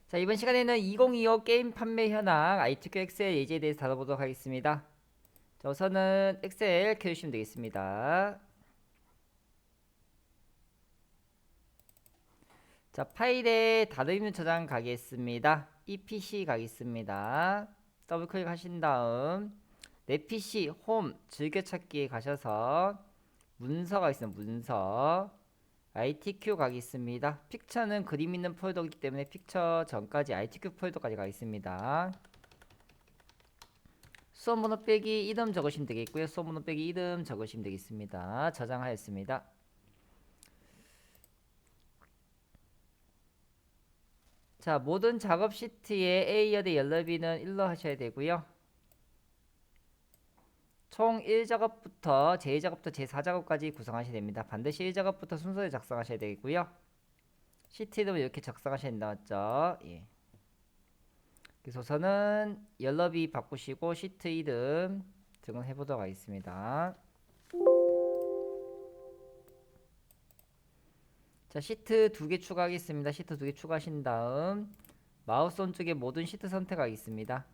자, 이번 시간에는 2025 게임 판매 현황 ITQ 엑셀 예제에 대해서 다뤄보도록 하겠습니다. 자, 우선은 엑셀 켜주시면 되겠습니다. 자, 파일에 다루있는 저장 가겠습니다. EPC 가겠습니다. 더블 클릭하신 다음 내 PC 홈 즐겨찾기에 가셔서 문서가 있습니다. 문서 ITQ 가겠습니다. 픽처는 그림 있는 폴더이기 때문에 픽처 전까지 ITQ 폴더까지 가겠습니다. 수험 번호 빼기 이름 적으시면 되겠고요. 수험 번호 빼기 이름 적으시면 되겠습니다. 저장하였습니다. 자, 모든 작업 시트에 A열의 열너비는 1로 하셔야 되고요. 총 1작업부터 제2작업부터 제4작업까지 구성하셔야 됩니다. 반드시 1작업부터 순서를 작성하셔야 되겠고요. 시트 이름을 이렇게 작성하셔야 된다 맞죠? 예. 그래서 우선은 열너비 바꾸시고 시트 이름 등록해 보도록 하겠습니다. 자, 시트 2개 추가하겠습니다. 시트 2개 추가하신 다음 마우스 오른쪽에 모든 시트 선택하겠습니다.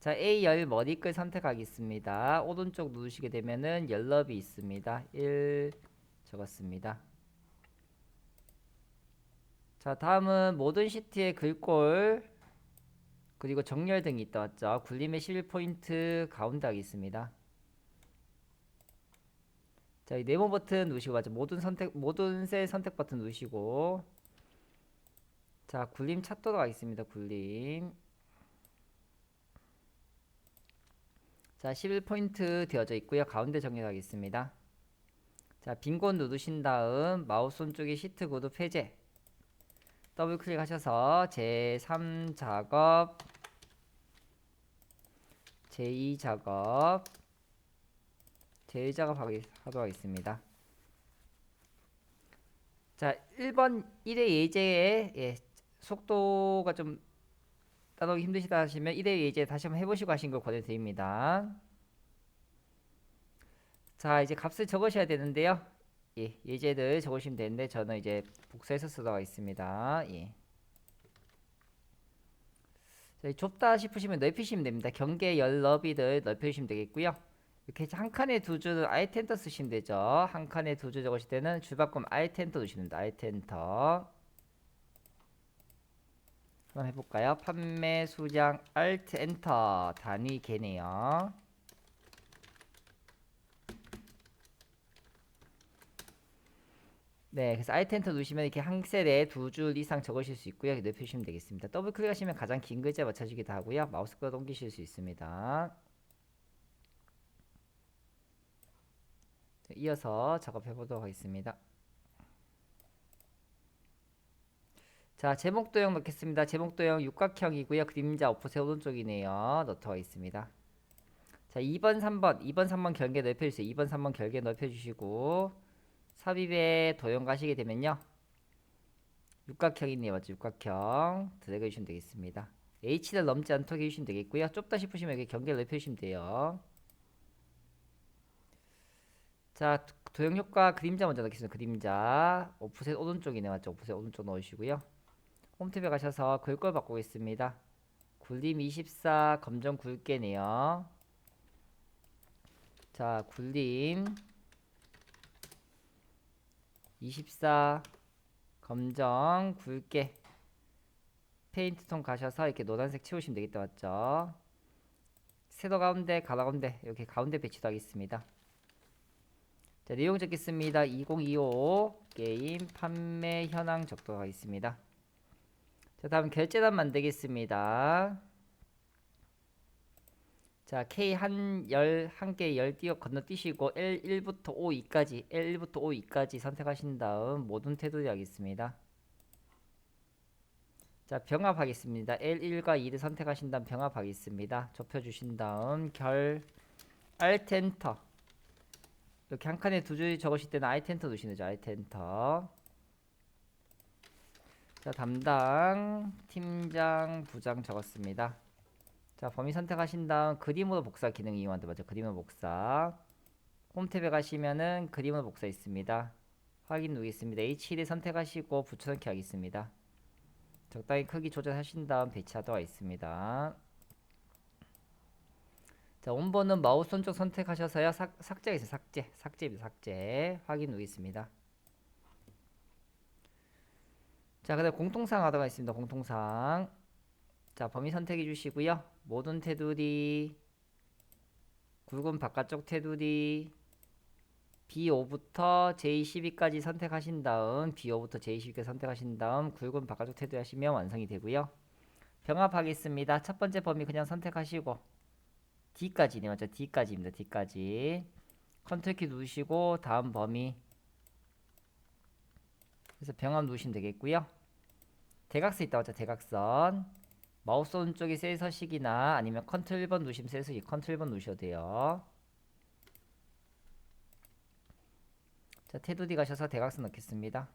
자, A열 머리글 선택하겠습니다. 오른쪽 누르시게 되면은 열너비 있습니다. 1 적었습니다. 자, 다음은 모든 시트의 글꼴 그리고 정렬 등이 있다 왔죠. 굴림의 11포인트 가운데 하겠습니다. 자, 이 네모 버튼 누르시고 맞죠. 모든 셀 선택 버튼 누르시고 자, 굴림 찾도록 하겠습니다. 굴림. 자, 11포인트 되어져 있고요. 가운데 정렬하겠습니다. 자, 빈곳 누르신 다음 마우스 오른쪽에 시트 그룹 해제 더블 클릭하셔서 제3작업 제2작업 제1작업 하도록 하겠습니다. 자, 1번 1회 예제의 속도가 좀 따라오기 힘드시다 하시면 1회 예제 다시 한번 해보시고 하신 걸 권해드립니다. 자, 이제 값을 적으셔야 되는데요. 예, 예제를 적으시면 되는데 저는 이제 복사해서 쓰도록 하겠습니다. 예. 자, 좁다 싶으시면 넓히시면 됩니다. 경계 열 너비를 넓혀주시면 되겠고요. 이렇게 한 칸에 두 줄을 Alt 엔터 쓰시면 되죠. 한 칸에 두 줄 적으실 때는 줄 바꿈 Alt 엔터 누르시면 됩니다. Alt 엔터. 한번 해볼까요? 판매 수량 Alt 엔터 단위 개네요. 네, 그래서 Alt 엔터 누르시면 이렇게 한 셀에 두 줄 이상 적으실 수 있고요. 이렇게 넓히시면 되겠습니다. 더블 클릭하시면 가장 긴 글자 맞춰지기도 하고요. 마우스 끌어 옮기실 수 있습니다. 이어서 작업해 보도록 하겠습니다. 자, 제목도형 넣겠습니다. 제목도형 육각형이고요. 그림자 오프셋 오른쪽이네요. 넣도록 하겠습니다. 자, 2번, 3번. 2번, 3번 결계 넓혀주세요. 2번, 3번 결계 넓혀주시고 삽입에 도형 가시게 되면요. 육각형이네요. 맞죠? 육각형 드래그 해주시면 되겠습니다. H를 넘지 않도록 해주시면 되겠고요. 좁다 싶으시면 이렇게 경계를 넓혀주시면 돼요. 자, 도형 효과 그림자 먼저 넣겠습니다. 그림자 오프셋 오른쪽이네. 맞죠? 오프셋 오른쪽 넣으시고요. 홈탭에 가셔서 글꼴 바꾸겠습니다. 굴림 24 검정 굵게네요. 자, 굴림 24 검정 굵게 페인트 톤 가셔서 이렇게 노란색 채우시면 되겠다 맞죠? 세로 가운데 가로 가운데 이렇게 가운데 배치도 하겠습니다. 자, 내용 적겠습니다. 2025 게임 판매 현황 적도록 하겠습니다. 자, 다음 결제단 만들겠습니다. 자, K 한 개 열 띄어 건너뛰시고 L1부터 O2까지 L1부터 O2까지 선택하신 다음 모든 테두리 하겠습니다. 자, 병합하겠습니다. L1과 2를 선택하신 다음 병합하겠습니다. 좁혀주신 다음 Alt 엔터 이렇게 한 칸에 두 줄 적으실 때는 Alt 엔터 누르시면 되죠. Alt 엔터. 자, 담당 팀장 부장 적었습니다. 자, 범위 선택하신 다음 그림으로 복사 기능 이용한다 맞죠? 그림으로 복사. 홈탭에 가시면은 그림으로 복사 있습니다. 확인 누르겠습니다. H1을 선택하시고 붙여넣기 하겠습니다. 적당히 크기 조절하신 다음 배치하도록 하겠습니다. 자, 원본은 마우스 오른쪽 선택하셔서요. 삭제가 있어요. 삭제입니다. 삭제. 확인 누르겠습니다. 자, 그다음 공통사항 하도록 하겠습니다. 공통사항. 자, 범위 선택해 주시고요. 모든 테두리, 굵은 바깥쪽 테두리, B5부터 J12까지 선택하신 다음 B5부터 J12까지 선택하신 다음 굵은 바깥쪽 테두리 하시면 완성이 되고요. 병합하겠습니다. 첫 번째 범위 그냥 선택하시고 D까지네, 맞죠? D까지입니다. D까지 컨트롤 키 누르시고 다음 범위, 그래서 병합 누르시면 되겠고요. 대각선 있다, 맞죠? 대각선 마우스 오른쪽에 셀 서식이나 아니면 컨트롤 1번 누르시면 셀 서식, 컨트롤 1번 누르셔도 돼요. 자, 테두리 가셔서 대각선 넣겠습니다.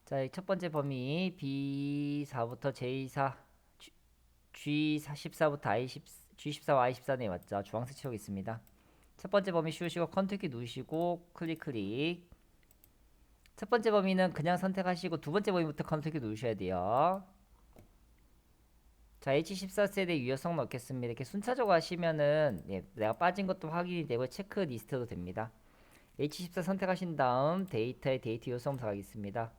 자, 첫 번째 범위 B4부터 J4, G14부터 G14와 I14네, 맞죠? 주황색 채우겠습니다. 첫 번째 범위 씌우시고 컨트롤 키 누르시고 클릭. 첫 번째 범위는 그냥 선택하시고 두 번째 범위부터 컨트롤 키 누르셔야 돼요. 자, H14세대 유효성 넣겠습니다. 이렇게 순차적으로 하시면은 내가 빠진 것도 확인이 되고 체크리스트도 됩니다. H14 선택하신 다음 데이터에 데이터 요소검 가겠습니다.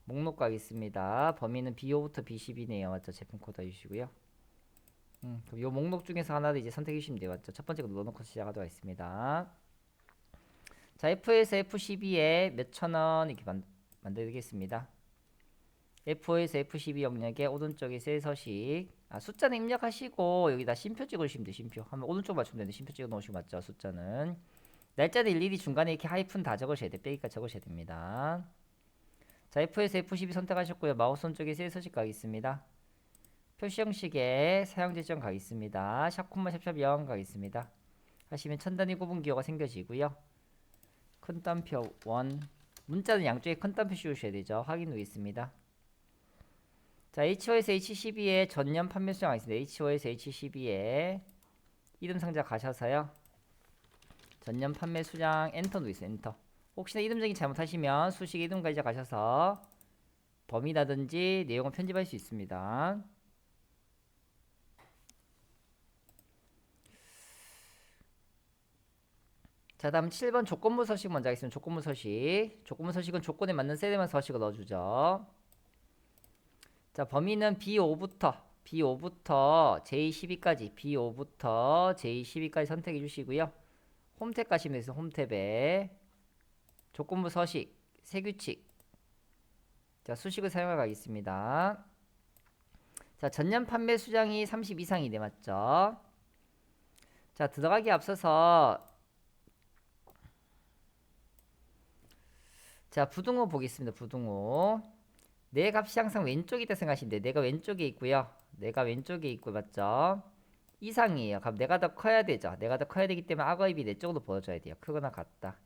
목록 가겠습니다. 범위는 B5부터 B12네요. 맞죠? 제품 코드 해주시고요. 그럼 요 목록 중에서 하나를 이제 선택해 주시면 돼요. 맞죠? 첫 번째 거 눌러놓고 시작하도록 하겠습니다. 자, F에서 F12에 몇천원 이렇게 만들겠습니다. F5에서 F12 영역에 오른쪽에 셀 서식, 숫자는 입력하시고 여기다 쉼표 찍으시면 돼요. 쉼표 하면 오른쪽 맞추면 되는데 쉼표 찍어 놓으시면 맞죠? 숫자는 날짜는 일일이 중간에 이렇게 하이픈 다 적으셔야 돼요. 빼기까지 적으셔야 됩니다. 자, F에서 F12 선택하셨고요. 마우스 오른쪽에 셀 서식 가겠습니다. 표시 형식에 사용 지점 가겠습니다. 샵, 샵 0 가겠습니다. 하시면 천 단위 구분 기호가 생겨지고요. 큰 따옴표 1, 문자는 양쪽에 큰 따옴표 씌우셔야 되죠. 확인 누르겠습니다. 자, H5에서 H12에 전년 판매 수량 있습니다. H5에서 H12에 이름 상자 가셔서요. 전년 판매 수량 엔터 누르세요. 엔터. 혹시나 이름 정의 잘못하시면 수식 이름 가이자 가셔서 범위라든지 내용을 편집할 수 있습니다. 자, 다음 7번 조건부 서식 먼저 하겠습니다. 조건부 서식. 조건부 서식은 조건에 맞는 셀에만 서식을 넣어주죠. 자, 범위는 B5부터 J12까지 B5부터 J12까지 선택해 주시고요. 홈탭 가시면 돼서 홈탭에 조건부 서식, 세규칙. 자, 수식을 사용해 가겠습니다. 자, 전년 판매 수량이 30 이상이네, 맞죠? 자, 들어가기 앞서서 자, 부등호 보겠습니다. 부등호. 내 값이 항상 왼쪽에 있다 생각하시면 돼요. 내가 왼쪽에 있고요. 내가 왼쪽에 있고, 맞죠? 이상이에요. 그럼 내가 더 커야 되죠. 내가 더 커야 되기 때문에 악어입이 내 쪽으로 벌어져야 돼요. 크거나 같다.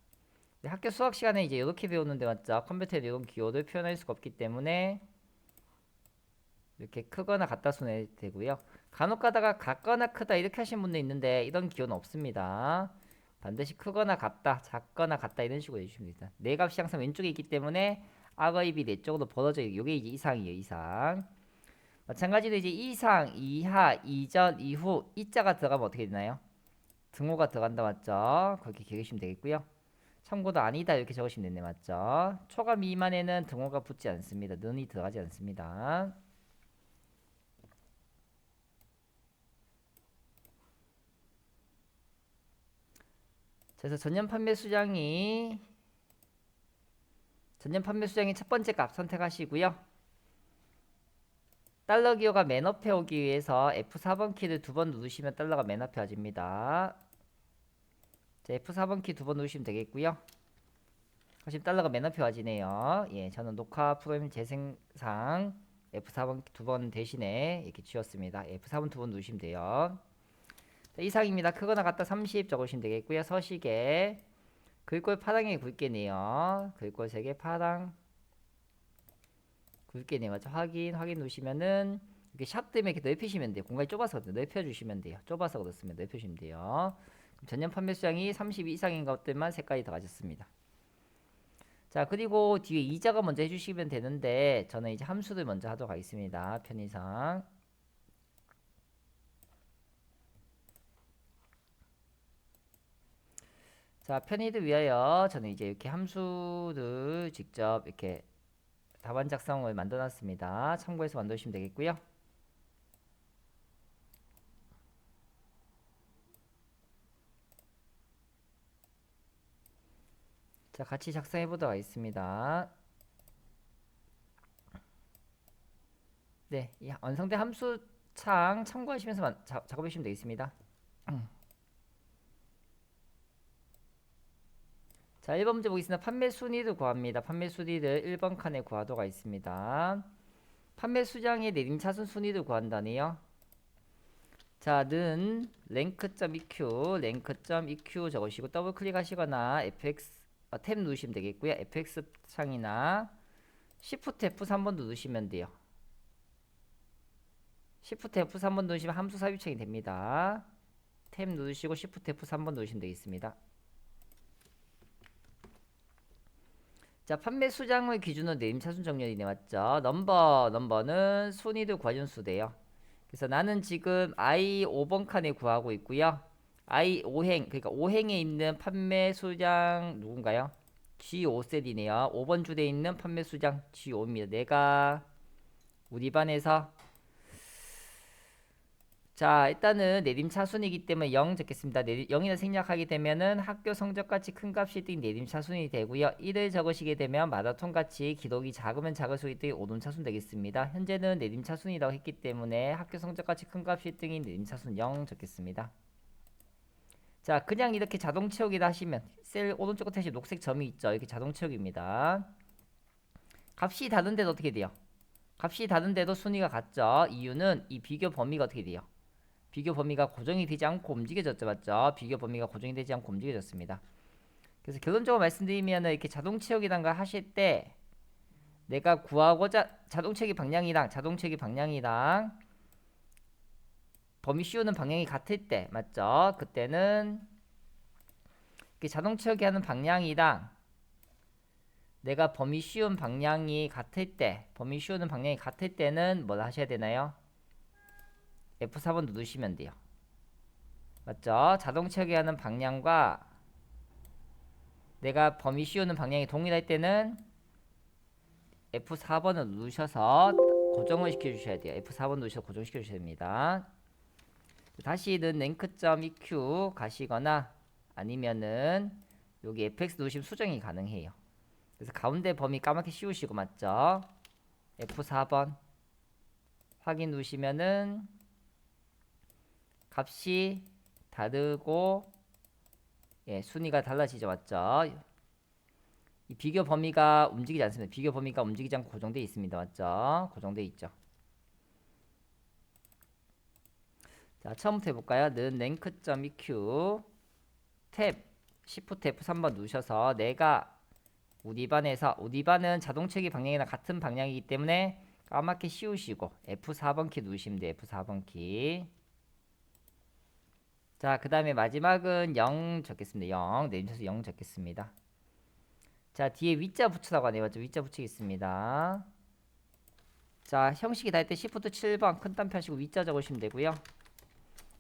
학교 수학 시간에 이제 이렇게 배웠는데, 맞죠? 컴퓨터에 이런 기호를 표현할 수가 없기 때문에 이렇게 크거나 같다 손에 되고요. 간혹 가다가 같거나 크다 이렇게 하시는 분도 있는데 이런 기호는 없습니다. 반드시 크거나 같다, 작거나 같다 이런 식으로 해주시면 됩니다. 내 값이 항상 왼쪽에 있기 때문에 악어입이 내 쪽으로 벌어져요. 이게 이제 이상이에요. 이상. 마찬가지로 이제 이상, 이하, 이전, 이후 이자가 들어가면 어떻게 되나요? 등호가 들어간다, 맞죠? 그렇게 기억하시면 되겠고요. 참고도 아니다 이렇게 적으시면 되네, 맞죠? 초가 미만에는 등호가 붙지 않습니다. 는이 들어가지 않습니다. 그래서 전년 판매 수량이 첫 번째 값 선택하시고요. 달러 기호가 맨 앞에 오기 위해서 F4번 키를 두 번 누르시면 달러가 맨 앞에 와집니다. 자, F4번 키 두 번 누르시면 되겠고요. 지금 달러가 맨 앞에 와지네요. 예, 저는 녹화 프로그램 재생상 F4번 두 번 대신에 이렇게 지웠습니다. F4번 두 번 누르시면 돼요. 자, 이상입니다. 크거나 같다 30 적으시면 되겠고요. 서식에 글꼴 파랑에 굵게네요. 글꼴 3개 파랑 굵게네, 맞죠? 확인 누르시면은 이렇게 샵 때문에 이렇게 넓히시면 돼요. 공간이 좁아서 넓혀주시면 돼요. 좁아서 그렇습니다. 넓혀주시면 돼요. 전년 판매 수량이 30 이상인 것들만 색깔이 들어가셨습니다. 자, 그리고 뒤에 이자가 먼저 해주시면 되는데 저는 이제 함수를 먼저 하도록 하겠습니다. 편의상. 자, 편의를 위하여 저는 이제 이렇게 함수를 직접 이렇게 답안 작성을 만들어 놨습니다. 참고해서 만드시면 되겠고요. 자, 같이 작성해 보도록 하겠습니다. 네, 이 완성된 함수 창 참고하시면서 작업해 주시면 되겠습니다. 자, 1번 문제 보겠습니다. 판매 순위를 구합니다. 판매 순위를 1번 칸에 구하도록 하겠습니다. 판매 수량의 내림차순 순위를 구한다네요. 자, 는 랭크.eq 적으시고 더블 클릭하시거나 fx 탭 누르시면 되겠고요. fx 창이나 Shift F3번 누르시면 돼요. Shift F3번 누르시면 함수 삽입창이 됩니다. 탭 누르시고 Shift F3번 누르시면 되겠습니다. 자, 판매 수량을 기준으로 내림차순 정렬이네, 맞죠? 넘버는 순위를 구하는 수대요. 그래서 나는 지금 I 5번 칸에 구하고 있고요. I 5행, 그러니까 5행에 있는 판매 수량 누군가요? G5셀이네요. 5번 줄에 있는 판매 수량 G5입니다. 내가 우리 반에서 자, 일단은 내림차순이기 때문에 0 적겠습니다. 0이나 생략하게 되면은 학교 성적같이 큰 값이 뜬 내림차순이 되고요. 1을 적으시게 되면 마라톤같이 기록이 작으면 작을수록 이 오름차순 되겠습니다. 현재는 내림차순이라고 했기 때문에 학교 성적같이 큰 값이 뜬 내림차순 0 적겠습니다. 자, 그냥 이렇게 자동 채우기를 하시면 셀 오른쪽 끝에 녹색 점이 있죠. 이렇게 자동 채우기입니다. 값이 다른데도 어떻게 돼요? 값이 다른데도 순위가 같죠. 이유는 이 비교 범위가 어떻게 돼요? 비교 범위가 고정이 되지 않고 움직여졌죠, 맞죠? 비교 범위가 고정이 되지 않고 움직여졌습니다. 그래서 결론적으로 말씀드리면 이렇게 자동 채우기란 걸 하실 때 내가 구하고자 자동 채우기 방향이랑 범위 씌우는 방향이 같을 때, 맞죠? 그때는 자동 채우기 하는 방향이랑 내가 범위 씌운 방향이 같을 때는 뭘 하셔야 되나요? F4번 누르시면 돼요. 맞죠? 자동 채우기 하는 방향과 내가 범위 씌우는 방향이 동일할 때는 F4번을 누르셔서 고정을 시켜주셔야 돼요. F4번 누르셔서 고정시켜 주셔야 됩니다. 다시는 랭크.eq 가시거나 아니면은 여기 fx 누르시면 수정이 가능해요. 그래서 가운데 범위 까맣게 씌우시고, 맞죠? F4번 확인 누르시면은 값이 다르고 순위가 달라지죠, 맞죠? 이 비교 범위가 움직이지 않습니다. 비교 범위가 움직이지 않고 고정되어 있습니다, 맞죠? 고정되어 있죠. 자, 처음부터 해볼까요? 는 랭크.eq 탭 Shift F3번 누르셔서 내가 우리 반은 자동채기 방향이랑 같은 방향이기 때문에 까맣게 씌우시고 F4번 키 누르시면 돼요. F4번 키. 자, 그 다음에 마지막은 0 적겠습니다. 0 내림차순 0 적겠습니다. 자, 뒤에 위자 붙이라고 하네요. 맞죠? 위자 붙이겠습니다. 자, 형식이 다 할 때 Shift 7번 큰 땀 펴시고 위자 적으시면 되고요.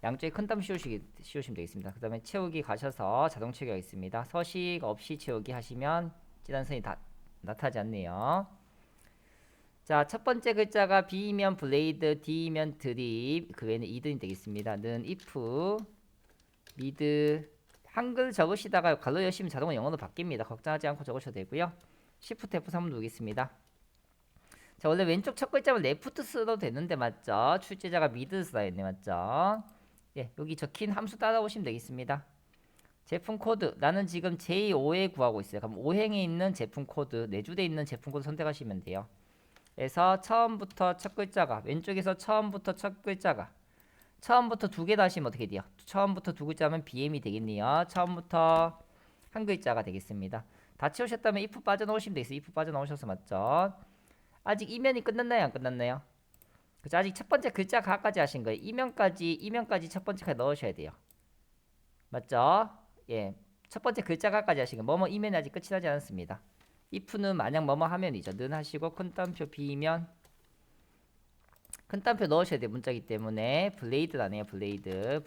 양쪽에 큰 땀 씌우시면 되겠습니다. 그 다음에 채우기 가셔서 자동 채우기가 있습니다. 서식 없이 채우기 하시면 진한 선이 다 나타나지 않네요. 자, 첫 번째 글자가 B이면 블레이드, D이면 드립, 그 외에는 2등이 되겠습니다. 는 if, mid, 한글 적으시다가 괄호 여시면 자동으로 영어로 바뀝니다. 걱정하지 않고 적으셔도 되고요. Shift F3 누르겠습니다. 자, 원래 왼쪽 첫 글자만 left 써도 되는데, 맞죠? 출제자가 mid 써야 했네, 맞죠? 예, 여기 적힌 함수 따라오시면 되겠습니다. 제품 코드, 나는 지금 J5에 구하고 있어요. 그럼 5행에 있는 제품 코드, 내줄에 있는 제품 코드 선택하시면 돼요. 그래서 처음부터 첫 글자가, 왼쪽에서 처음부터 첫 글자가, 처음부터 두 개 다시면 어떻게 돼요? 처음부터 두 글자면 BM이 되겠네요. 처음부터 한 글자가 되겠습니다. 다 채우셨다면 if 빠져나오시면 되겠어요. if 빠져나오셔서, 맞죠? 아직 이면이 끝났나요? 안 끝났나요? 그죠? 아직 첫 번째 글자 가까지 하신 거예요. 이면까지 첫 번째 칸에 넣으셔야 돼요. 맞죠? 예. 첫 번째 글자 가까지 하신 거. 뭐뭐 이면이 아직 끝이 나지 않았습니다. if는 만약 뭐뭐 하면이죠. 는 하시고 큰 따옴표 B면 큰 따옴표 넣으셔야 돼요. 문자이기 때문에 블레이드라네요. 블레이드.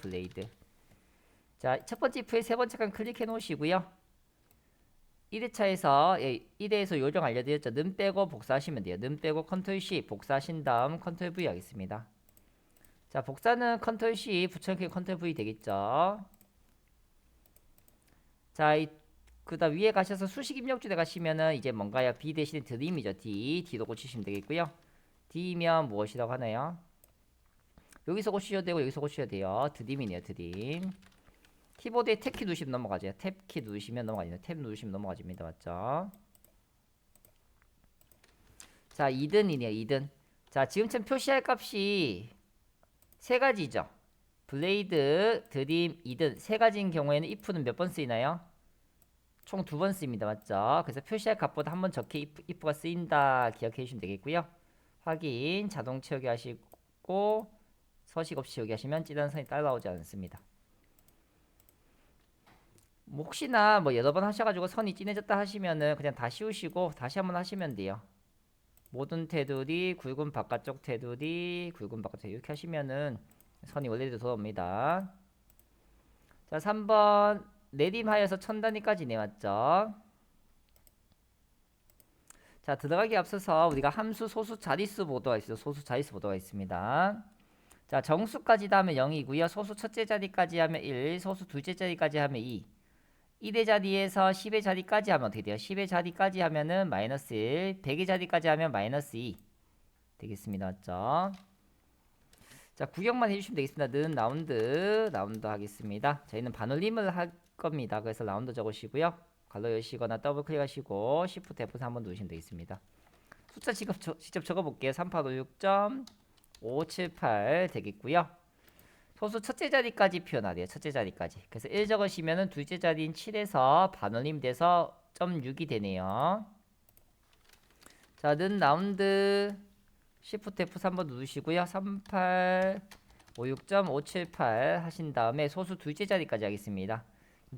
자, 첫 번째 if의 세 번째 칸 클릭해 놓으시고요. 1회차에서 1회에서 요령 알려드렸죠. 는 빼고 복사하시면 돼요. 는 빼고 컨트롤 C 복사하신 다음 컨트롤 V 하겠습니다. 자, 복사는 컨트롤 C 붙여넣기 컨트롤 V 되겠죠. 자, 그다음 위에 가셔서 수식 입력줄에 가시면은 이제 뭔가요? B 대신에 드림이죠. D로 고치시면 되겠고요. D면 무엇이라고 하나요? 여기서 고치셔도 되고 여기서 고치셔도 돼요. 드림이네요. 드림. 키보드에 탭키 누르시면 넘어가죠. 탭키 누르시면 넘어가죠. 탭 누르시면 넘어가집니다. 맞죠? 자, 2등이네요. 2등. 자, 지금처럼 표시할 값이 세 가지죠. 블레이드, 드림, 2등 세 가지인 경우에는 if는 몇 번 쓰이나요? 총 2번 쓰입니다. 맞죠? 그래서 표시할 값보다 한 번 적게 if가 쓰인다 기억해 주시면 되겠고요. 확인, 자동 채우기 하시고 서식 없이 채우기 하시면 찌른 선이 따라오지 않습니다. 뭐 혹시나 뭐 여러 번 하셔가지고 선이 진해졌다 하시면은 그냥 다 씌우시고 다시 한번 하시면 돼요. 모든 테두리, 굵은 바깥쪽 테두리, 굵은 바깥쪽 이렇게 하시면은 선이 원래대로 돌아옵니다. 자, 3번 내림하여서 1000단위까지 맞죠? 자, 들어가기 앞서서 우리가 함수, 소수, 자릿수 보도가 있어요. 소수, 자릿수 보도가 있습니다. 자, 정수까지 다 하면 0이고요. 소수 첫째 자리까지 하면 1, 소수 둘째 자리까지 하면 2. 1의 자리에서 10의 자리까지 하면 어떻게 돼요? 10의 자리까지 하면은 마이너스 1, 100의 자리까지 하면 마이너스 2 되겠습니다. 맞죠? 자, 구경만 해주시면 되겠습니다. 는 라운드 하겠습니다. 저희는 반올림을 할 겁니다. 그래서 라운드 적으시고요. 괄호 여시거나 더블 클릭하시고 Shift F4 한번 누르시면 되겠습니다. 숫자 직접 적어볼게요. 3856.578 되겠고요. 소수 첫째 자리까지 표현하래요. 첫째 자리까지. 그래서 1 적으시면은 둘째 자리인 7에서 반올림 돼서 0.6이 되네요. 자, 는 라운드 Shift F3 한번 누르시고요. 3856.578 하신 다음에 소수 둘째 자리까지 하겠습니다.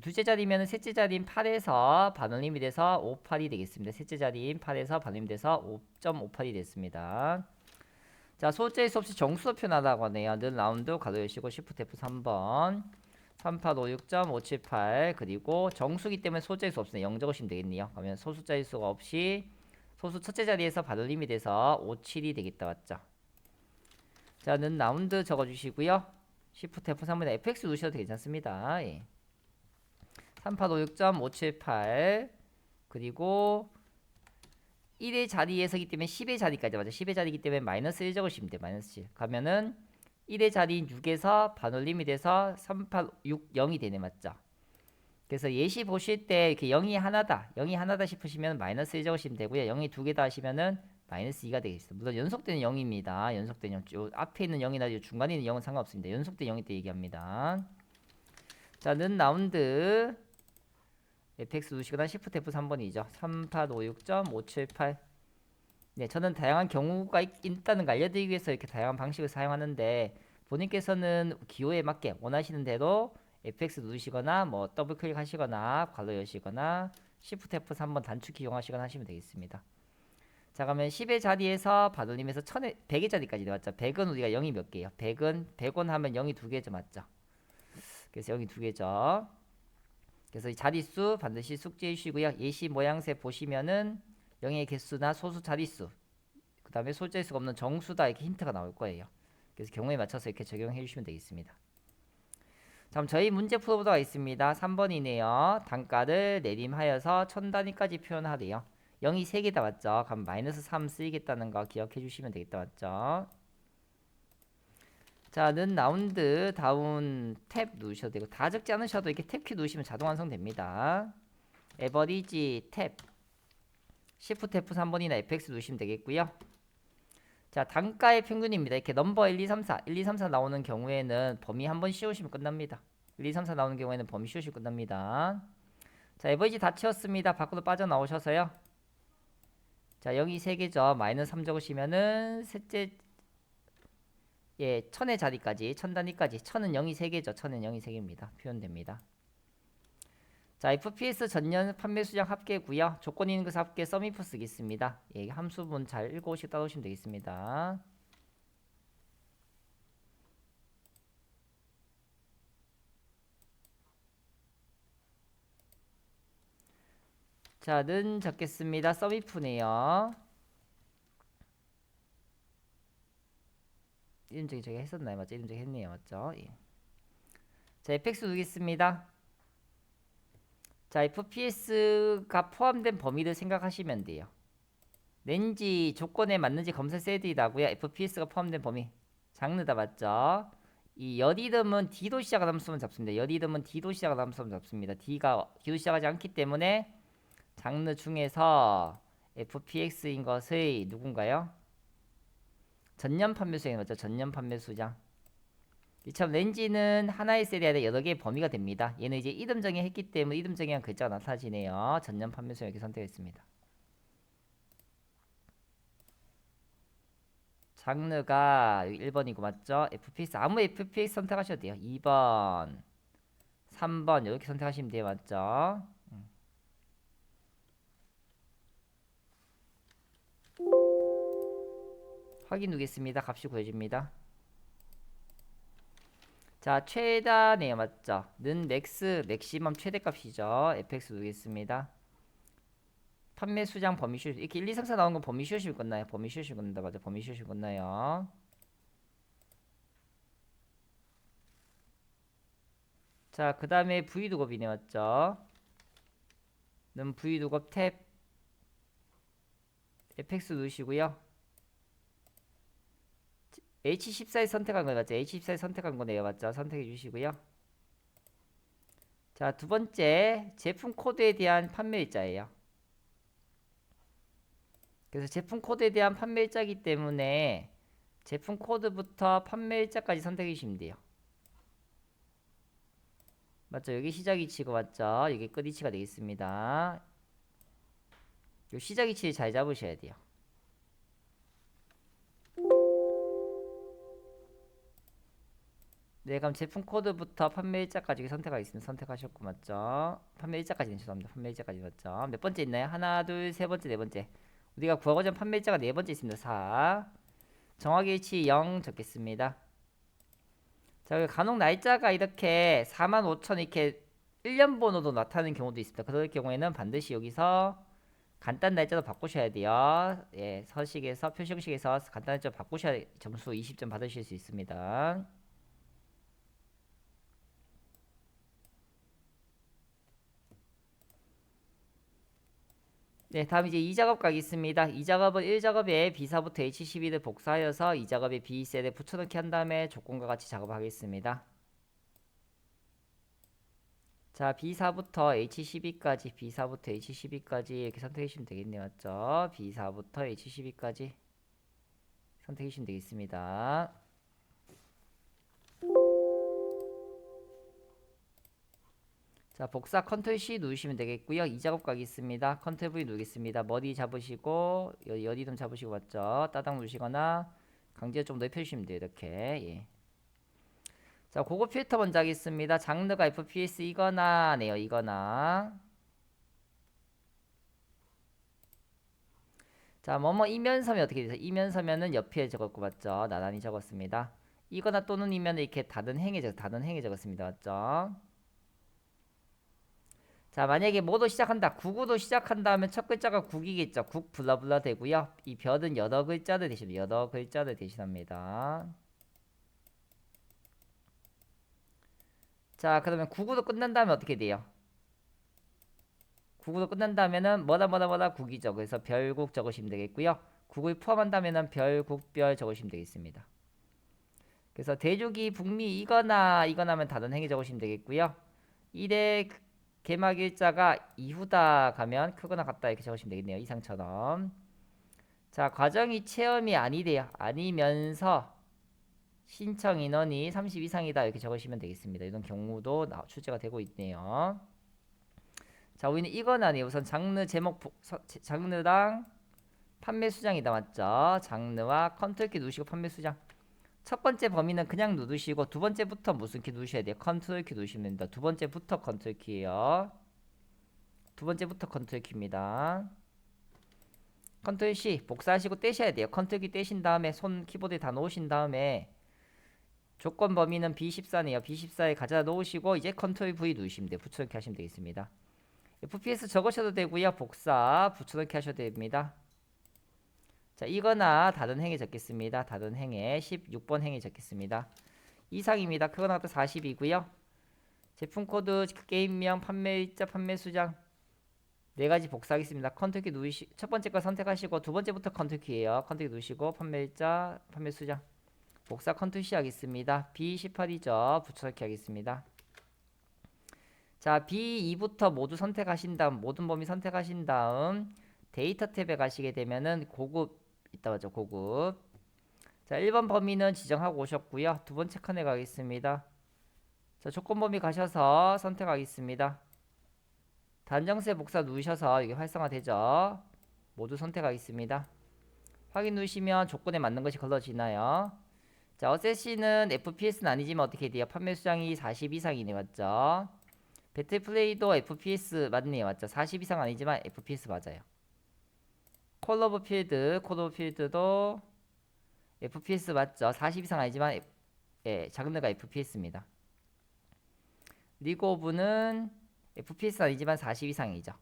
둘째 자리면 셋째 자리인 8에서 반올림이 돼서 58이 되겠습니다. 셋째 자리인 8에서 반올림이 돼서 5.58이 됐습니다. 자, 소수자의 수 없이 정수로 표현하라고 하네요. 는 라운드 가로 열시고 Shift F3번 3856.578 그리고 정수기 때문에 소수자의 수 없으면 0 적으시면 되겠네요. 그러면 소수자의 수가 없이 소수 첫째 자리에서 반올림이 돼서 57이 되겠다. 맞죠? 자, 는 라운드 적어주시고요. Shift F3번 fx 누르셔도 괜찮습니다. 예. 3856.578 그리고 1의 자리에서기 때문에 10의 자리까지 맞아. 10의 자리이기 때문에 마이너스 1 적으시면 돼요. 마이너스 1. 가면은 1의 자리인 6에서 반올림이 돼서 3860이 되네. 맞죠? 그래서 예시 보실 때 이렇게 0이 하나다 싶으시면 마이너스 1 적으시면 되고요. 0이 두 개다 하시면은 마이너스 2가 되겠습니다. 물론 연속되는 0입니다. 연속되는 0. 앞에 있는 0이나 중간에 있는 0은 상관없습니다. 연속된 0일 때 얘기합니다. 자, 는 라운드 fx 누르시거나 Shift F3번이죠. 3856.578 네, 저는 다양한 경우가 있다는 걸 알려드리기 위해서 이렇게 다양한 방식을 사용하는데 본인께서는 기호에 맞게 원하시는 대로 fx 누르시거나 뭐 더블 클릭하시거나 괄호 여시거나 Shift F3번 단축키 이용하시거나 하시면 되겠습니다. 자, 그러면 10의 자리에서 반올림에서 100의 자리까지 나왔죠. 100은 우리가 0이 몇 개예요? 100원 하면 0이 두 개죠. 맞죠? 그래서 0이 두 개죠. 그래서 이 자릿수 반드시 숙지해 주시고요. 예시 모양새 보시면은 0의 개수나 소수 자릿수 그 다음에 소수자릿수가 없는 정수다 이렇게 힌트가 나올 거예요. 그래서 경우에 맞춰서 이렇게 적용해 주시면 되겠습니다. 다음 저희 문제 풀어보도록 하겠습니다. 3번이네요. 단가를 내림하여서 1000단위까지 표현하래요. 0이 3개다 맞죠? 그럼 마이너스 3 쓰이겠다는 거 기억해 주시면 되겠다 맞죠? 자, 는 라운드 다운 탭 누르셔도 되고 다 적지 않으셔도 이렇게 탭키 누르시면 자동 완성됩니다. 에버리지 탭 Shift F3번이나 fx 누르시면 되겠고요. 자, 단가의 평균입니다. 이렇게 넘버 1, 2, 3, 4 1, 2, 3, 4 나오는 경우에는 범위 한번 씌우시면 끝납니다. 1, 2, 3, 4 나오는 경우에는 범위 씌우시면 끝납니다. 자, 에버리지 다 채웠습니다. 밖으로 빠져나오셔서요. 자, 0이 3개죠. 마이너스 3 적으시면은 셋째 1000의 자리까지 1000단위까지 1000은 0이 3개죠. 1000은 0이 3개입니다. 표현됩니다. 자, FPS 전년 판매 수량 합계고요. 조건 있는 것을 합계 썸이프 쓰겠습니다. 예, 함수분 잘 읽어오시고 따라오시면 되겠습니다. 자, 는 적겠습니다. 썸이프네요. 이름 저기 했었나요? 맞죠? 이름 저기 했네요. 맞죠? 예. 자, fx 누르겠습니다. 자, FPS가 포함된 범위를 생각하시면 돼요. 렌지 조건에 맞는지 검사해야 되다고요. FPS가 포함된 범위. 장르다 맞죠? 이 여디듬은 D도 시작을 하면 쓰면 잡습니다. 여디듬은 D도 시작을 하면 쓰면 잡습니다. D도 시작하지 않기 때문에 장르 중에서 FPX인 것의 누군가요? 전년 판매 수량 맞죠? 전년 판매 수량. 이처럼 렌지는 하나의 셀이 아니라 여러 개의 범위가 됩니다. 얘는 이제 이름 정의했기 때문에 이름 정의한 글자가 나타지네요. 전년 판매 수량 이렇게 선택했습니다. 장르가 여기 1번이고 맞죠? FPS 아무 FPS 선택하셔도 돼요. 2번 3번 이렇게 선택하시면 돼요. 맞죠? 확인 누르겠습니다. 값이 구해집니다. 자, 최다네요. 맞죠? 는 맥시멈 최대값이죠. fx 누르겠습니다. 판매 수량 범위 쉬우시 이렇게 1, 2, 3, 4 나온 건 범위 쉬우시면 끝나요. 범위 쉬우시면 끝난다. 맞아. 범위 쉬우시면 끝나요. 자, 그 다음에 v두곱이네. 맞죠? 는 v두곱 탭 fx 누르시고요. H14에 선택한 거 맞죠? H14에 선택한 거네요. 맞죠? 선택해 주시고요. 자, 두 번째 제품 코드에 대한 판매일자예요. 그래서 제품 코드에 대한 판매일자이기 때문에 제품 코드부터 판매일자까지 선택해 주시면 돼요. 맞죠? 여기 시작위치고 맞죠? 여기 끝위치가 되겠습니다. 요 시작위치를 잘 잡으셔야 돼요. 네, 그럼 제품 코드부터 판매일자까지 선택하겠습니다. 선택하셨고 맞죠? 판매일자까지는 죄송합니다. 판매일자까지 맞죠? 몇 번째 있나요? 하나, 둘, 세 번째, 네 번째. 우리가 구하고자 하는 판매일자가 네 번째 있습니다. 4. 정확일치 0 적겠습니다. 자, 간혹 날짜가 이렇게 45,000 이렇게 1년 번호도 나타나는 경우도 있습니다. 그럴 경우에는 반드시 여기서 간단 날짜도 바꾸셔야 돼요. 예, 서식에서 표시식에서 간단 날짜 바꾸셔야 점수 20점 받으실 수 있습니다. 네, 다음 이제 2작업 가겠습니다. 2작업은 1작업에 B사부터 H12를 복사하여서 2작업에 B셀에 붙여넣기 한 다음에 조건과 같이 작업하겠습니다. 자, B4부터 H12까지 B4부터 H12까지 이렇게 선택해 주시면 되겠네요. 맞죠? B4부터 H12까지 선택해 주시면 되겠습니다. 자, 복사 컨트롤 C 누르시면 되겠고요. 2작업 가겠습니다. 컨트롤 V 누르겠습니다. 머리 잡으시고 여디듬 잡으시고 맞죠? 따당 누르시거나 강제로 좀 넓혀주시면 돼요. 이렇게 예. 자, 그거 필터 먼저 하겠습니다. 장르가 FPS 이거나 네요. 이거나 자, 뭐뭐 이면서면 어떻게 되죠? 이면서면은 옆에 적었고 맞죠? 나란히 적었습니다. 이거나 또는이면 이렇게 다른 행에 적었습니다. 맞죠? 자, 만약에 뭐도 시작한다. 국으로 시작한다 하면 첫 글자가 국이겠죠. 국 블라블라 되고요. 이 별은 여러 글자를 대신합니다. 여러 글자를 대신합니다. 자, 그러면 국으로 끝난다면 어떻게 돼요? 국으로 끝난다면은 뭐다 국이죠. 그래서 별국 적으시면 되겠고요. 국을 포함한다면은 별국별 적으시면 되겠습니다. 그래서 대륙이 북미 이거나 하면 다른 행위 적으시면 되겠고요. 1의 개막 일자가 이후다 가면 크거나 같다 이렇게 적으시면 되겠네요. 이상처럼. 자, 과정이 체험이 아니래요. 아니면서 신청 인원이 30 이상이다 이렇게 적으시면 되겠습니다. 이런 경우도 출제가 되고 있네요. 자, 우리는 이거나 아니에요. 우선 장르 제목 장르랑 판매 수량이다 맞죠? 장르와 컨트롤 키 누르시고 판매 수량. 첫 번째 범위는 그냥 누르시고 두 번째부터 무슨 키 누르셔야 돼요? 컨트롤 키 누르시면 됩니다. 두 번째부터 컨트롤 키예요. 두 번째부터 컨트롤 키입니다. 컨트롤 C 복사하시고 떼셔야 돼요. 컨트롤 키 떼신 다음에 손 키보드에 다 놓으신 다음에 조건 범위는 B14네요. B14에 가져다 놓으시고 이제 컨트롤 V 누르시면 돼요. 붙여넣기 하시면 되겠습니다. FPS 적으셔도 되고요. 복사 붙여넣기 하셔도 됩니다. 자, 이거나 다른 행에 적겠습니다. 다른 행에 16번 행에 적겠습니다. 이상입니다. 그거나 또 40이고요. 제품 코드, 게임명, 판매일자, 판매수장 네 가지 복사하겠습니다. 컨트롤 키 누르시 첫 번째 거 선택하시고 두 번째부터 컨트롤 키예요. 컨트롤 키 누르시고 판매일자, 판매수장 복사 컨트롤 C 하겠습니다. B18이죠. 붙여넣기 하겠습니다. 자, B2부터 모두 선택하신 다음 모든 범위 선택하신 다음 데이터 탭에 가시게 되면은 고급 있다 맞죠? 고급. 자, 1번 범위는 지정하고 오셨고요. 두 번째 칸에 가겠습니다. 자, 조건 범위 가셔서 선택하겠습니다. 단정세 복사 누르셔서 이게 활성화되죠. 모두 선택하겠습니다. 확인 누르시면 조건에 맞는 것이 걸러지나요? 자, 어세시는 FPS는 아니지만 어떻게 돼요? 판매 수량이 40 이상이네 맞죠? 배틀플레이도 FPS 맞네요 맞죠? 40 이상 아니지만 FPS 맞아요. 콜 오브 필드도 FPS 맞죠? 40 이상 아니지만 예, 장르가 FPS입니다. 리그 오브는 FPS 아니지만 40 이상이죠.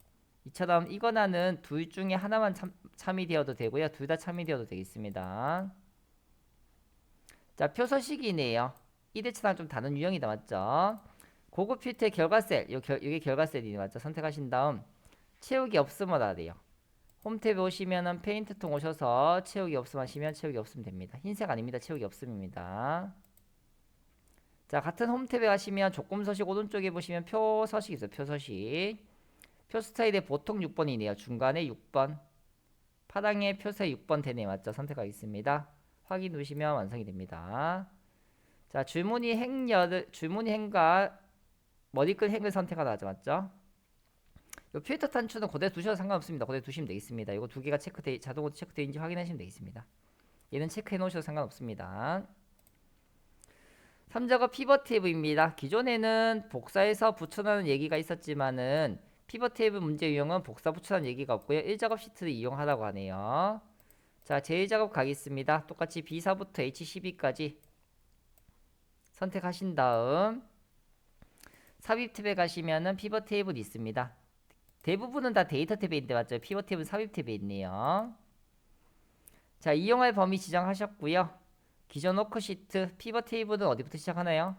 이처럼 이거나는 둘 중에 하나만 참여되어도 되고요. 둘 다 참여되어도 되겠습니다. 자, 표서식이네요. 1회차랑 좀 다른 유형이다 맞죠? 고급 필터의 결과셀 이게 결과셀이 맞죠? 선택하신 다음 채우기 없음을 하래요. 홈 탭에 오시면은 페인트 통 오셔서 채우기 없음 하시면 채우기 없음 됩니다. 흰색 아닙니다. 채우기 없음입니다. 자, 같은 홈 탭에 가시면 조건 서식 오른쪽에 보시면 표 서식 있어요. 표 서식. 표 스타일에 보통 6번이네요. 중간에 6번. 파랑에 표세 6번 되네 맞죠? 선택하겠습니다. 확인 누르시면 완성이 됩니다. 자, 줄무늬 행과 머리끈 행을 선택하다 하죠. 맞죠? 요 필터 단추는 그대로 두셔도 상관없습니다. 그대로 두시면 되겠습니다. 이거 두 개가 자동으로 체크되어있는지 확인하시면 되겠습니다. 얘는 체크해 놓으셔도 상관없습니다. 3작업 피벗 탭입니다. 기존에는 복사해서 붙여넣는 얘기가 있었지만은 피벗 탭 문제 유형은 복사 붙여넣는 얘기가 없고요. 1작업 시트를 이용하라고 하네요. 자, 제1작업 가겠습니다. 똑같이 B4부터 H12까지 선택하신 다음 삽입 탭에 가시면은 피벗 탭은 있습니다. 대부분은 다 데이터 탭에 있는데 맞죠? 피벗 탭은 삽입 탭에 있네요. 자, 이용할 범위 지정하셨고요. 기존 워크시트 피벗 테이블은 어디부터 시작하나요?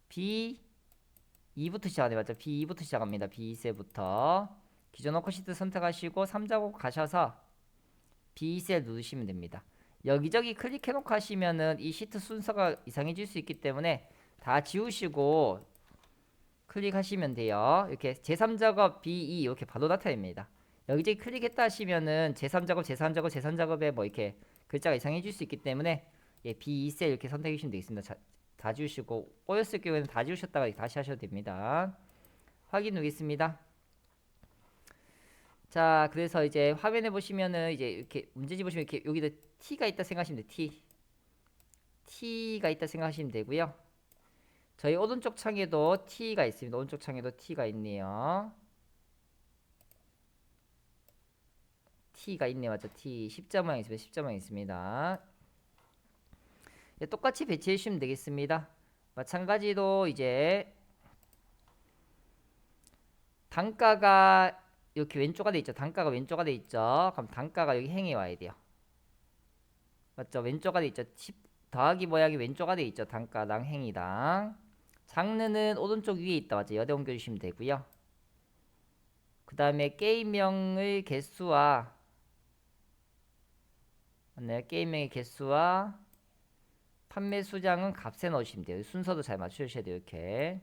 B2부터 시작하네 맞죠? B2부터 시작합니다. B2셀부터 기존 워크시트 선택하시고 3작업 가셔서 B2셀 누르시면 됩니다. 여기저기 클릭해놓고 하시면은 이 시트 순서가 이상해질 수 있기 때문에 다 지우시고 클릭하시면 돼요. 이렇게 제3작업 B2 이렇게 바로 나타납니다. 여기저기 클릭했다 하시면은 제3작업, 제3작업, 제3작업에 뭐 이렇게 글자가 이상해질 수 있기 때문에 예, B2셀 이렇게 선택해 주시면 되겠습니다. 다 지우시고 꼬였을 경우에는 다 지우셨다가 다시 하셔도 됩니다. 확인 누르겠습니다. 자, 그래서 이제 화면에 보시면은 이제 이렇게 문제집 보시면 이렇게 여기다 T가 있다 생각하시면 돼요. T가 있다 생각하시면 되고요. 저희 오른쪽 창에도 T가 있습니다. 오른쪽 창에도 T가 있네요. T가 있네 맞죠? T 십자 모양 있습니다. 십자 모양 있습니다. 예, 똑같이 배치해 주시면 되겠습니다. 마찬가지로 이제 단가가 이렇게 왼쪽 아래 있죠. 단가가 왼쪽 아래 있죠. 그럼 단가가 여기 행에 와야 돼요. 맞죠? 왼쪽 아래 있죠. 10 더하기 모양이 왼쪽 아래 있죠. 단가당 행이당. 장르는 오른쪽 위에 있다. 맞죠? 여대 옮겨주시면 되고요. 그 다음에 게임명의 개수와 네, 게임명의 개수와 판매 수량은 값에 넣으시면 돼요. 순서도 잘 맞추셔야 돼요. 이렇게.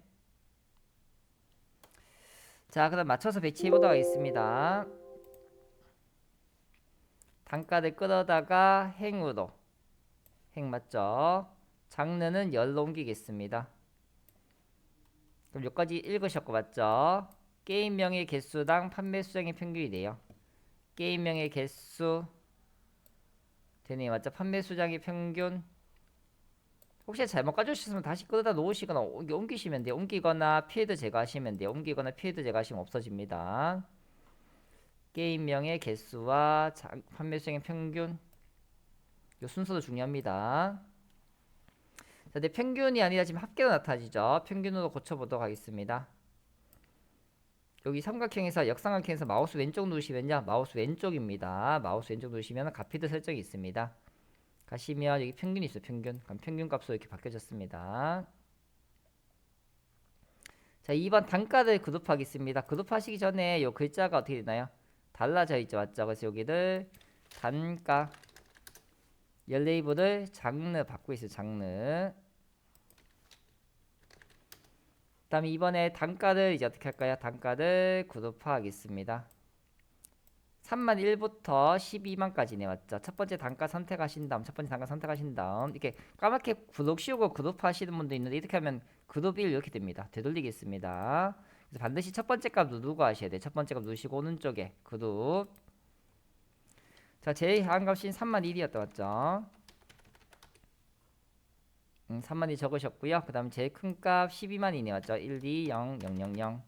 자, 그럼 맞춰서 배치해 보도록 하겠습니다. 단가를 끌어다가 행으로. 행 맞죠? 장르는 열로 옮기겠습니다. 그럼 여기까지 읽으셨고 맞죠? 게임명의 개수당 판매 수량의 평균이 돼요. 게임명의 개수 되네요. 맞죠? 판매 수량의 평균. 혹시 잘못 가져오셨으면 다시 끌어다 놓으시거나 옮기시면 돼요. 옮기거나 필드 제거하시면 돼요. 옮기거나 필드 제거하시면 없어집니다. 게임명의 개수와 판매 수량의 평균. 이 순서도 중요합니다. 자, 근데 평균이 아니라 지금 합계로 나타나지죠. 평균으로 고쳐보도록 하겠습니다. 여기 삼각형에서 역삼각형에서 마우스 왼쪽 누르시면요. 마우스 왼쪽입니다. 마우스 왼쪽 누르시면 가피드 설정이 있습니다. 가시면 여기 평균이 있어요. 평균. 그럼 평균 값으로 이렇게 바뀌어졌습니다. 자, 2번 단가를 그룹하겠습니다. 그룹하시기 전에 요 글자가 어떻게 되나요? 달라져 있죠. 맞죠? 그래서 여기를 단가 열레이블을 장르 바꾸고 있어요. 장르. 그 다음에 이번에 단가를 이제 어떻게 할까요? 단가를 그룹화하겠습니다. 3만 1부터 12만까지네. 맞죠? 첫 번째 단가 선택하신 다음, 첫 번째 단가 선택하신 다음, 이렇게 까맣게 블록 씌우고 그룹하시는 분도 있는데, 이렇게 하면 그룹 1 이렇게 됩니다. 되돌리겠습니다. 그래서 반드시 첫 번째 값 누르고 하셔야 돼요. 첫 번째 값 누르시고 오른쪽에 그룹. 자, 제일 작은 값이 3만 1이었다. 맞죠? 3만 2 적으셨고요. 그 다음 제일 큰 값 12만 2네. 맞죠? 1, 2, 0, 0, 0, 0.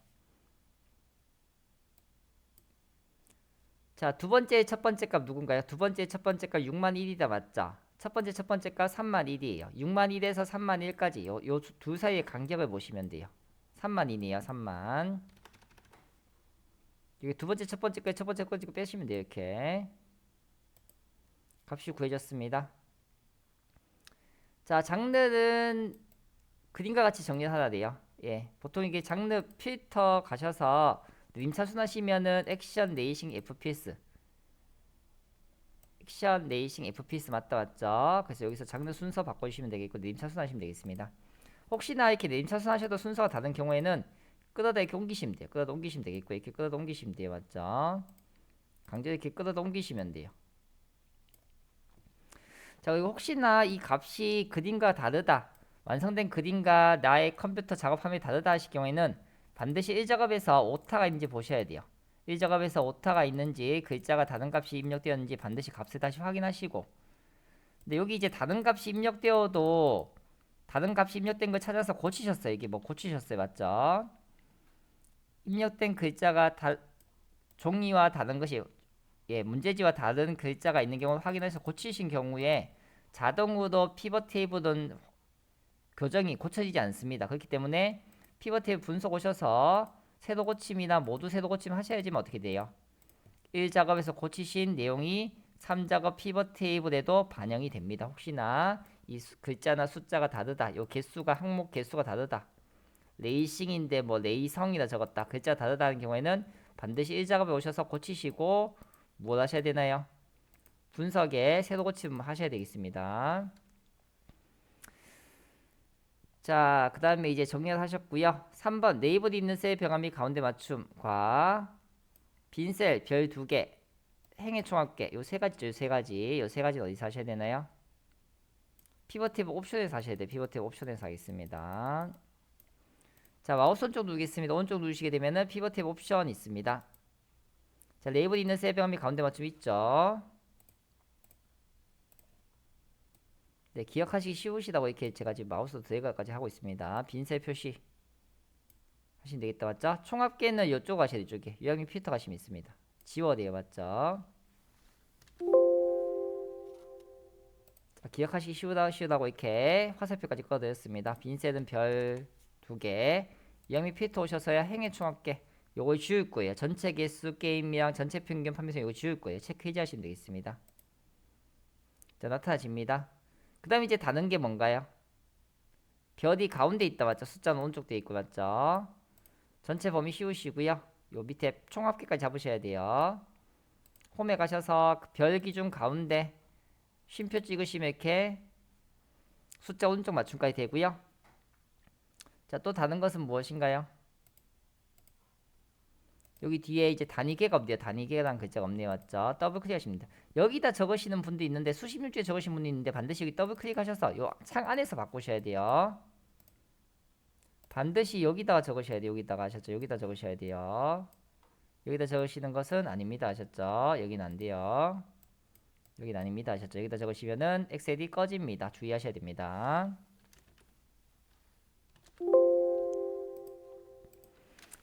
자, 두 번째 첫 번째 값 누군가요? 두 번째 첫 번째 값 6만 1이다. 맞죠? 첫 번째 값 3만 1이에요. 6만 1에서 3만 1까지 요 두 사이의 간격을 보시면 돼요. 3만 2네요. 3만. 여기 두 번째 첫 번째 거 빼시면 돼요. 이렇게. 값이 구해졌습니다. 자, 장르는 그림과 같이 정리를 하라 돼요. 예. 보통 이게 장르 필터 가셔서 님차순하시면은 액션 레이싱 FPS 액션 레이싱 FPS 맞다. 맞죠? 그래서 여기서 장르 순서 바꿔주시면 되겠고 님차순하시면 되겠습니다. 혹시나 이렇게 님차순하셔도 순서가 다른 경우에는 끌어다 이렇게 옮기시면 돼요. 끌어다 옮기시면 되겠고 이렇게 끌어다 옮기시면 돼요. 맞죠? 강제로 이렇게 끌어다 옮기시면 돼요. 자, 그리고 혹시나 이 값이 그림과 다르다, 완성된 그림과 나의 컴퓨터 작업 화면이 다르다 하실 경우에는 반드시 1작업에서 오타가 있는지 보셔야 돼요. 1작업에서 오타가 있는지 글자가 다른 값이 입력되었는지 반드시 값을 다시 확인하시고, 근데 여기 이제 다른 값이 입력되어도 다른 값이 입력된 걸 찾아서 고치셨어요. 이게 뭐 고치셨어요. 맞죠? 입력된 글자가 종이와 다른 것이, 예, 문제지와 다른 글자가 있는 경우 확인해서 고치신 경우에 자동으로 피벗 테이블은 교정이 고쳐지지 않습니다. 그렇기 때문에 피벗 테이블 분석 오셔서 새로 고침이나 모두 새로 고침 하셔야지만 어떻게 돼요? 1작업에서 고치신 내용이 3작업 피벗 테이블에도 반영이 됩니다. 혹시나 이 글자나 숫자가 다르다, 요 개수가 항목 개수가 다르다, 레이싱인데 뭐 레이성이라 적었다, 글자가 다르다는 경우에는 반드시 1작업에 오셔서 고치시고 뭘 하셔야 되나요? 분석에 새로 고침 하셔야 되겠습니다. 자, 그 다음에 이제 정리를 하셨고요. 3번 네이버에 있는 셀 병합 및 가운데 맞춤과 빈 셀 별 2개, 행의 총합계, 요 세 가지죠. 요 세 가지. 요 세 가지는 어디서 하셔야 되나요? 피벗 테이블 옵션에서 하셔야 돼요. 피벗 테이블 옵션에서 하겠습니다. 자, 마우스 오른쪽 누르겠습니다. 오른쪽 누르시게 되면은 피벗 테이블 옵션 있습니다. 자, 레이블이 있는 셀 병합 및 가운데 맞춤 있죠. 네, 기억하시기 쉬우시다고 이렇게 제가 지금 마우스 드래그까지 하고 있습니다. 빈셀 표시 하시면 되겠다. 맞죠? 총합계는 이쪽 가셔야 돼요. 이쪽에 유형민 필터 가시면 있습니다. 지워야 돼요. 맞죠? 자, 기억하시기 쉬우다고 이렇게 화살표까지 꺼드렸습니다. 빈셀은 별 2개, 유형민 필터 오셔서야 행의 총합계 요걸 지울 거예요. 전체 개수, 게임량, 전체 평균, 판매성 요거 지울 거예요. 체크 해제하시면 되겠습니다. 자, 나타나집니다. 그 다음에 이제 다른 게 뭔가요? 별이 가운데 있다. 맞죠? 숫자는 오른쪽 돼 있고. 맞죠? 전체 범위 씌우시고요. 요 밑에 총합계까지 잡으셔야 돼요. 홈에 가셔서 별 기준 가운데 쉼표 찍으시면 이렇게 숫자 오른쪽 맞춤까지 되고요. 자, 또 다른 것은 무엇인가요? 여기 뒤에 이제 단위계가 없네요. 단위계라는 글자가 없네요. 맞죠? 더블 클릭하시면 됩니다. 여기다 적으시는 분도 있는데 수십일주에 적으신 분이 있는데 반드시 여기 더블 클릭하셔서 요 창 안에서 바꾸셔야 돼요. 반드시 여기다가 적으셔야 돼요. 여기다가 하셨죠? 여기다 적으셔야 돼요. 여기다 적으시는 것은 아닙니다. 하셨죠? 여기는 안 돼요. 여기는 아닙니다. 하셨죠? 여기다 적으시면은 엑셀이 꺼집니다. 주의하셔야 됩니다.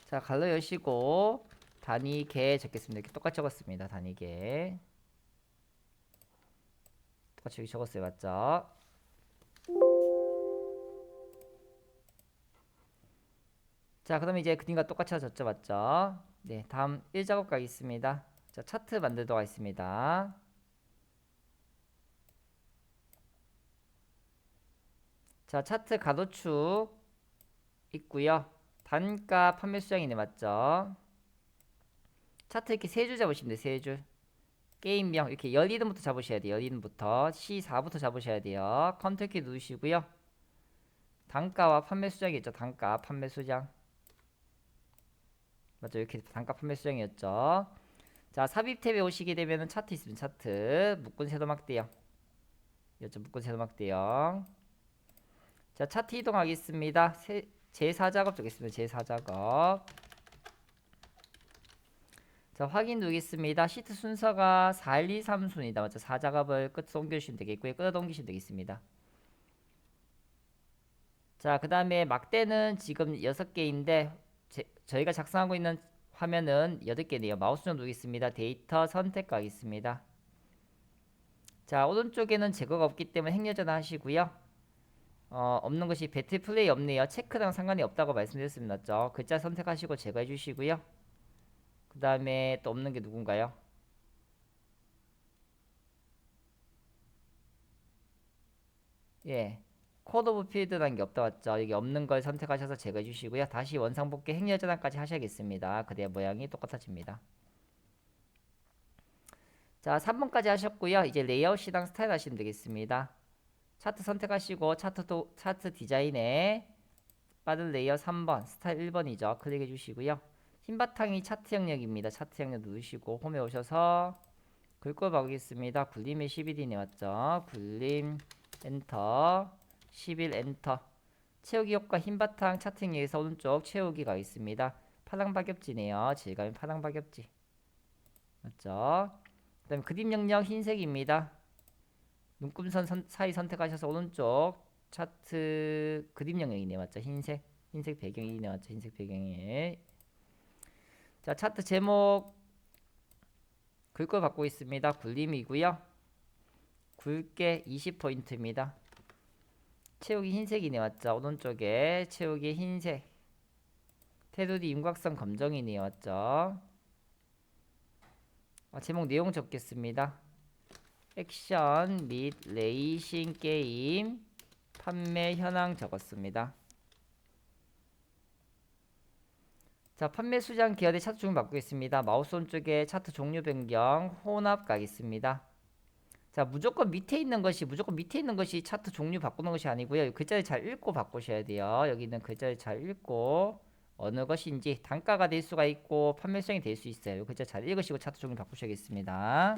자, 갈로 여시고 단위계 적겠습니다. 이렇게 똑같이 적었습니다. 단위계 똑같이 여기 적었어요. 맞죠? 자, 그러면 이제 그림과 똑같이 하셨죠? 맞죠? 네, 다음 1작업 가겠습니다. 자, 차트 만들도록 하겠습니다. 자, 차트 가로축 있고요. 단가 판매 수량이네. 맞죠? 차트 이렇게 세 줄 잡으시면 돼요. 세 줄. 게임명 이렇게 열이름부터 잡으셔야 돼요. 열이름부터 C4부터 잡으셔야 돼요. 컨트롤 키 누르시고요. 단가와 판매 수량이 있죠. 단가 판매 수량. 맞죠? 이렇게 단가 판매 수량이었죠. 자, 삽입 탭에 오시게 되면은 차트 있으면 차트 묶은 세도막대형. 이었죠. 묶은 세도막대형. 자, 차트 이동하겠습니다. 제4작업 적겠습니다. 제4작업. 자, 확인 누르겠습니다. 시트 순서가 4123순이다. 맞죠? 4작업을 끝 옮겨주시면 되겠고요. 끌어당기시면 되겠습니다. 자, 그 다음에 막대는 지금 6개인데 저희가 작성하고 있는 화면은 8개네요. 마우스 좀 누르겠습니다. 데이터 선택 가겠습니다. 자, 오른쪽에는 제거가 없기 때문에 행여전 하시고요. 없는 것이 배틀 플레이 없네요. 체크랑 상관이 없다고 말씀드렸습니다. 맞죠? 글자 선택하시고 제거해 주시고요. 그 다음에 또 없는 게 누군가요? 예. 코드 오브 필드라는 게 없다 왔죠. 여기 없는 걸 선택하셔서 제거해 주시고요. 다시 원상복귀 행렬전환까지 하셔야겠습니다. 그래야 모양이 똑같아집니다. 자, 3번까지 하셨고요. 이제 레이아웃이랑 스타일 하시면 되겠습니다. 차트 선택하시고 차트 디자인에 빠른 레이아웃 3번, 스타일 1번이죠. 클릭해 주시고요. 흰 바탕이 차트 영역입니다. 차트 영역 누르시고 홈에 오셔서 글꼴 바꾸겠습니다. 굴림의 11이네. 맞죠? 굴림 엔터 11 엔터. 채우기 효과 흰 바탕 차트 영역에서 오른쪽 채우기 가겠습니다. 파랑 박엽지네요. 질감이 파랑 박엽지. 맞죠? 그 다음에 그림 영역 흰색입니다. 눈금선 사이 선택하셔서 오른쪽 차트 그림 영역이네. 맞죠? 흰색 배경이네. 맞죠? 흰색 배경이. 자, 차트 제목 글꼴 바꾸고 있습니다. 굴림이고요. 굵게 20포인트입니다. 채우기 흰색이네. 맞죠? 오른쪽에 채우기 흰색. 테두리 윤곽선 검정이네요. 맞죠? 제목 내용 적겠습니다. 액션 및 레이싱 게임 판매 현황 적었습니다. 자, 판매 수량 계열의 차트 종류 바꾸겠습니다. 마우스 오른쪽에 차트 종류 변경 혼합 가겠습니다. 자, 무조건 밑에 있는 것이 차트 종류 바꾸는 것이 아니고요. 글자를 잘 읽고 바꾸셔야 돼요. 여기 있는 글자를 잘 읽고 어느 것인지 단가가 될 수가 있고 판매성이 될 수 있어요. 글자 잘 읽으시고 차트 종류 바꾸셔야겠습니다.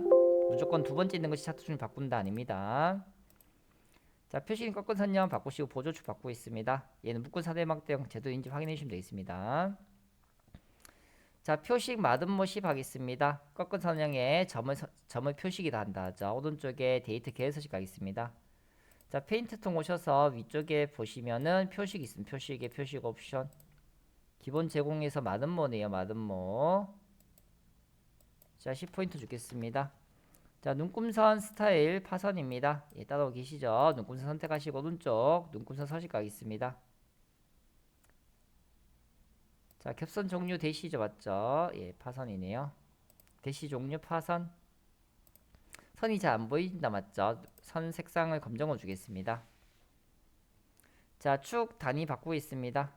무조건 두 번째 있는 것이 차트 종류 바꾼다 아닙니다. 자, 표시는 꺾은 선형 바꾸시고 보조축 바꾸고 있습니다. 얘는 묶은 사대막대형 제도인지 확인해 주시면 되겠습니다. 자, 표식 마든모십 하겠습니다. 꺾은 선형에 점을 표식이라 한다. 자, 오른쪽에 데이터 계열 서식 가겠습니다. 자, 페인트통 오셔서 위쪽에 보시면은 표식 있습니다. 표식에 표식 옵션. 기본 제공에서 마든모네요. 마든모. 자, 10포인트 주겠습니다. 자, 눈금선 스타일 파선입니다. 예, 따라오고 계시죠? 눈금선 선택하시고 오른쪽 눈금선 서식 가겠습니다. 자, 겹선 종류 대시죠. 맞죠? 예, 파선이네요. 대시 종류 파선. 선이 잘 안 보인다. 맞죠? 선 색상을 검정으로 주겠습니다. 자, 축 단위 바꾸고 있습니다.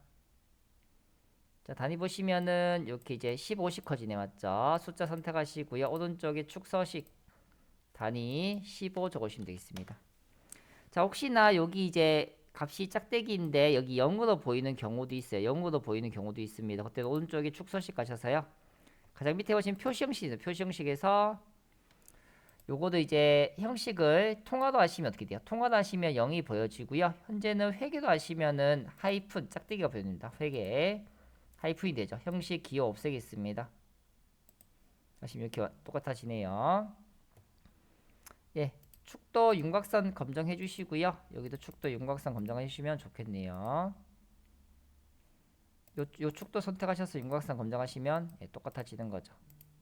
자, 단위 보시면은 이렇게 이제 15씩 커지네. 맞죠? 숫자 선택하시고요. 오른쪽에 축 서식 단위 15 적으시면 되겠습니다. 자, 혹시나 여기 이제 값이 짝대기인데 여기 0으로 보이는 경우도 있어요. 0으로 보이는 경우도 있습니다. 그때 오른쪽에 축서식 가셔서요. 가장 밑에 보시면 표시 형식이죠. 표시 형식에서 요거도 이제 형식을 통화로 하시면 어떻게 돼요? 통화로 하시면 0이 보여지고요. 현재는 회계로 하시면은 하이픈 짝대기가 보여집니다. 회계 하이픈이 되죠. 형식 기호 없애겠습니다. 하시면 이렇게 똑같아지네요. 예. 축도 윤곽선 검정해 주시고요. 여기도 축도 윤곽선 검정해 주시면 좋겠네요. 요 축도 선택하셔서 윤곽선 검정하시면 예, 똑같아지는 거죠.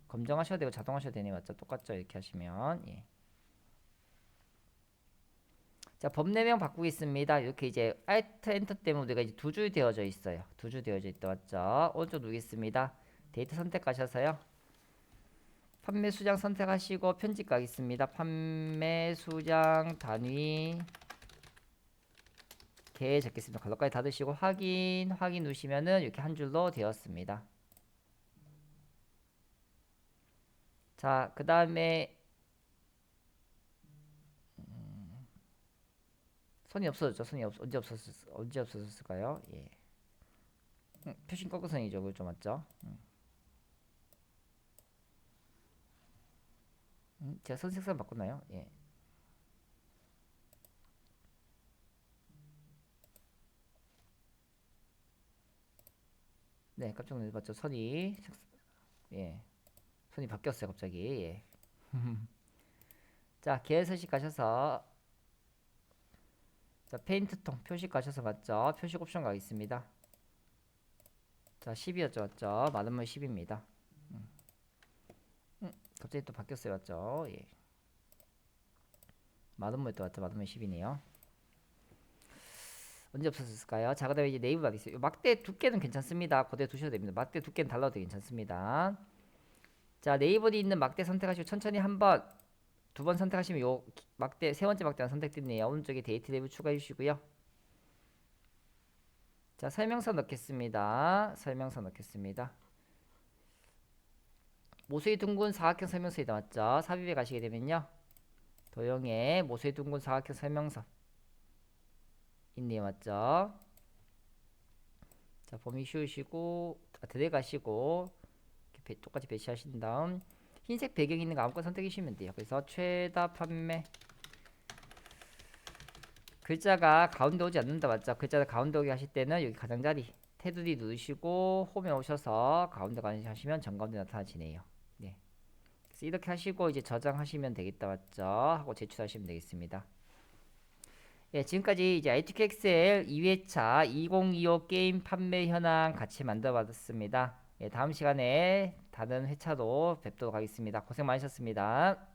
검정하셔도 되고 자동하셔도 되니 맞죠? 똑같죠? 이렇게 하시면 예. 자, 법내명 바꾸겠습니다. 이렇게 이제 Alt 엔터 때문에 우리가 이제 두 줄 되어져 있어요. 두 줄 되어져 있다 맞죠? 오른쪽 누르겠습니다. 데이터 선택하셔서요. 판매 수량 선택하시고 편집 가겠습니다. 판매 수량 단위 개 적겠습니다. 갈로까지 닫으시고 확인 누르시면은 이렇게 한 줄로 되었습니다. 자, 그 다음에 선이 없어졌죠. 언제 없어졌을까요? 예. 표신 거꾸선이죠. 그죠 맞죠? 제가 선 색상 바꿨나요? 예. 네, 깜짝 놀랐죠. 예. 선이 바뀌었어요, 갑자기. 예. 자, 계열서식 가셔서 자, 페인트 통 표식 가셔서 맞죠? 표식 옵션 가겠습니다. 자, 10이었죠, 맞죠? 마름모 10입니다. 갑자기 또 바뀌었어요, 맞죠? 예. 마름모에 또 왔죠, 마름모 10이네요. 언제 없었을까요? 자, 그다음에 이제 네이버 가겠습니다. 막대 두께는 괜찮습니다. 그대로 두셔도 됩니다. 막대 두께는 달라도 괜찮습니다. 자, 네이버에 있는 막대 선택하시고 천천히 한번 두 번 선택하시면 요 막대 세 번째 막대가 선택됐네요. 오른쪽에 데이트 랩을 추가해 주시고요. 자, 설명서 넣겠습니다. 모서리 둥근 사각형 설명서에 맞죠? 삽입에 가시게 되면요. 도형에 모서리 둥근 사각형 설명서 있네요. 맞죠? 자, 범위 씌우시고 들어가시고 똑같이 배치하신 다음 흰색 배경 있는 거 아무거나 선택해 주시면 돼요. 그래서 최다 판매 글자가 가운데 오지 않는다 맞죠? 글자가 가운데 오게 하실 때는 여기 가장자리 테두리 누르시고 홈에 오셔서 가운데 가시면 정가운데 나타나지네요. 네. 그래서 이렇게 하시고 이제 저장하시면 되겠다 맞죠? 하고 제출하시면 되겠습니다. 예, 지금까지 이제 ITK 엑셀 2회차 2025 게임 판매 현황 같이 만들어 봤습니다. 예, 다음 시간에 다른 회차로 뵙도록 하겠습니다. 고생 많으셨습니다.